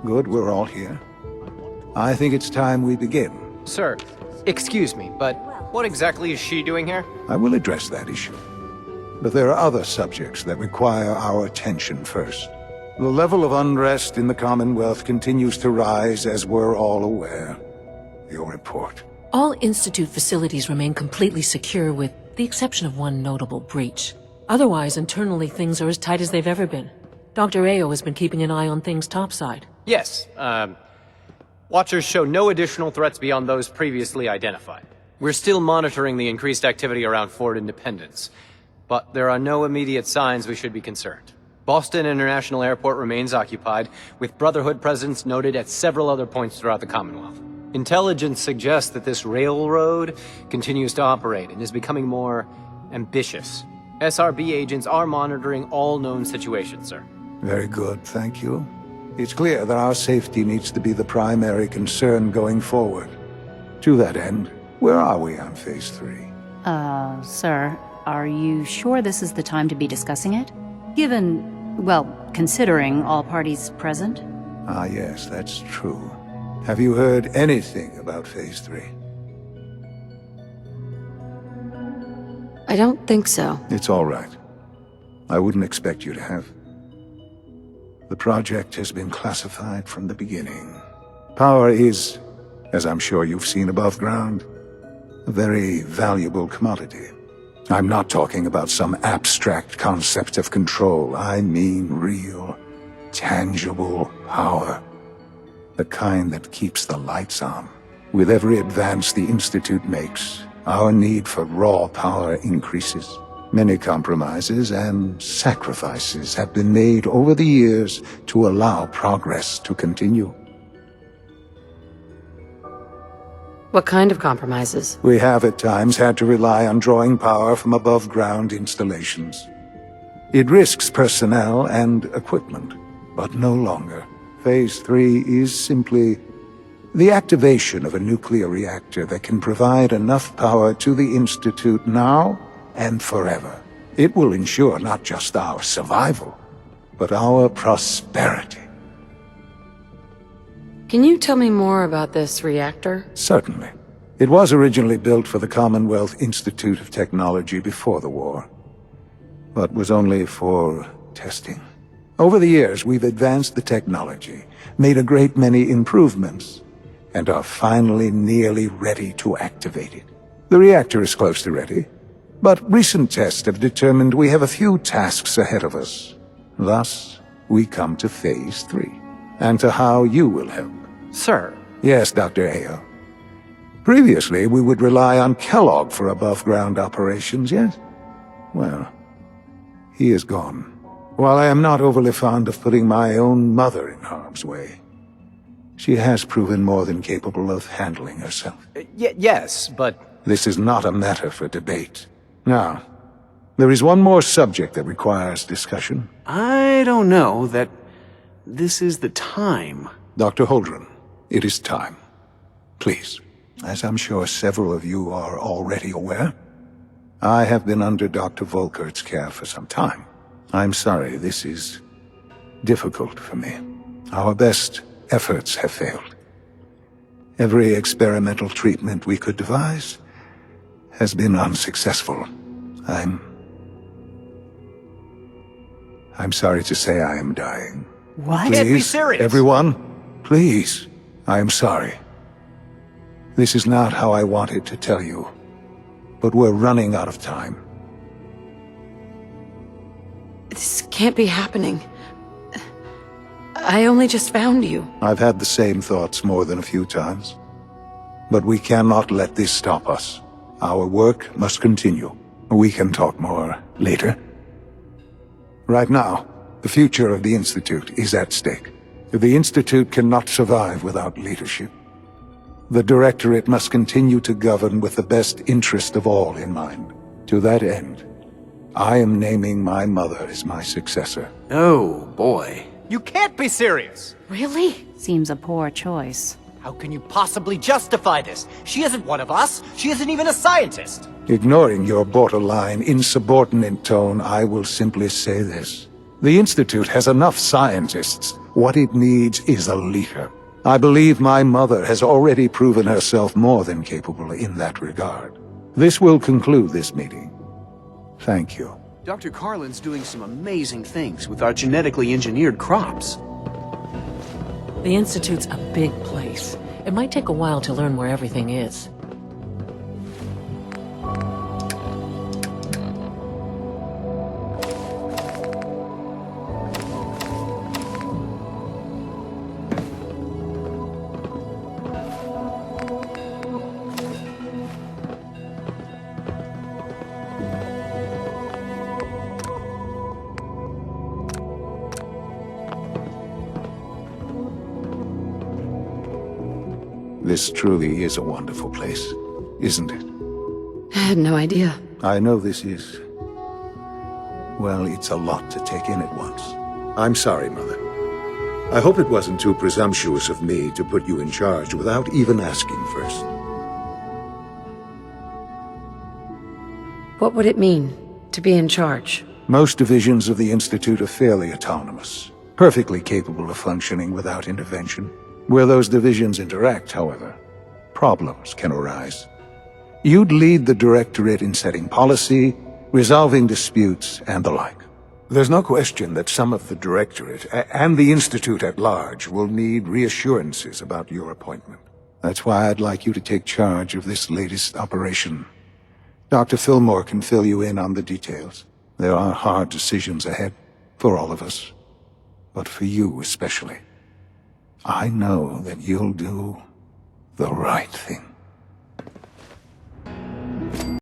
Good, we're all here. I think it's time we begin. Sir, excuse me, but what exactly is she doing here? I will address that issue. But there are other subjects that require our attention first. The level of unrest in the Commonwealth continues to rise, as we're all aware. Your report. All Institute facilities remain completely secure with the exception of one notable breach. Otherwise, internally things are as tight as they've ever been. Dr. Ayo has been keeping an eye on things topside. Yes, Watchers show no additional threats beyond those previously identified. We're still monitoring the increased activity around Fort Independence, but there are no immediate signs we should be concerned. Boston International Airport remains occupied, with Brotherhood presence noted at several other points throughout the Commonwealth. Intelligence suggests that this railroad continues to operate and is becoming more ambitious. SRB agents are monitoring all known situations, sir. Very good, thank you. It's clear that our safety needs to be the primary concern going forward. To that end, where are we on Phase 3? Sir, are you sure this is the time to be discussing it? Given, well, considering all parties present? Ah, yes, that's true. Have you heard anything about Phase 3? I don't think so. It's all right. I wouldn't expect you to have. The project has been classified from the beginning. Power is, as I'm sure you've seen above ground, a very valuable commodity. I'm not talking about some abstract concept of control. I mean real, tangible power. The kind that keeps the lights on. With every advance the Institute makes, our need for raw power increases. Many compromises and sacrifices have been made over the years to allow progress to continue. What kind of compromises? We have at times had to rely on drawing power from above-ground installations. It risks personnel and equipment, but no longer. Phase 3 is simply the activation of a nuclear reactor that can provide enough power to the Institute now and forever. It will ensure not just our survival, but our prosperity. Can you tell me more about this reactor? Certainly. It was originally built for the Commonwealth Institute of Technology before the war, but was only for testing. Over the years, we've advanced the technology, made a great many improvements, and are finally nearly ready to activate it. The reactor is close to ready, but recent tests have determined we have a few tasks ahead of us. Thus, we come to Phase 3, and to how you will help. Sir. Yes, Dr. Ayo. Previously, we would rely on Kellogg for above-ground operations, yes? Well, he is gone. While I am not overly fond of putting my own mother in harm's way, she has proven more than capable of handling herself. Yes, but... This is not a matter for debate. Now, there is one more subject that requires discussion. I don't know that this is the time. Dr. Holdren, it is time. Please, as I'm sure several of you are already aware, I have been under Dr. Volkert's care for some time. I'm sorry, this is difficult for me. Our best efforts have failed. Every experimental treatment we could devise has been unsuccessful. I'm sorry to say I am dying. What? Please, Can't be serious. Everyone, please, I am sorry. This is not how I wanted to tell you, but we're running out of time. This can't be happening. I only just found you. I've had the same thoughts more than a few times. But we cannot let this stop us. Our work must continue. We can talk more later. Right now, the future of the Institute is at stake. The Institute cannot survive without leadership. The Directorate must continue to govern with the best interest of all in mind. To that end, I am naming my mother as my successor. Oh, boy. You can't be serious! Really? Seems a poor choice. How can you possibly justify this? She isn't one of us. She isn't even a scientist. Ignoring your borderline, insubordinate tone, I will simply say this. The Institute has enough scientists. what it needs is a leader. I believe my mother has already proven herself more than capable in that regard. This will conclude this meeting. Thank you. Dr. Carlin's doing some amazing things with our genetically engineered crops. The Institute's a big place. It might take a while to learn where everything is. This truly is a wonderful place, isn't it? I had no idea. I know this is... well, it's a lot to take in at once. I'm sorry, Mother. I hope it wasn't too presumptuous of me to put you in charge without even asking first. What would it mean to be in charge? Most divisions of the Institute are fairly autonomous, perfectly capable of functioning without intervention. Where those divisions interact, however, problems can arise. You'd lead the Directorate in setting policy, resolving disputes, and the like. There's no question that some of the Directorate, and the Institute at large, will need reassurances about your appointment. That's why I'd like you to take charge of this latest operation. Dr. Fillmore can fill you in on the details. There are hard decisions ahead, for all of us, but for you especially. I know that you'll do the right thing.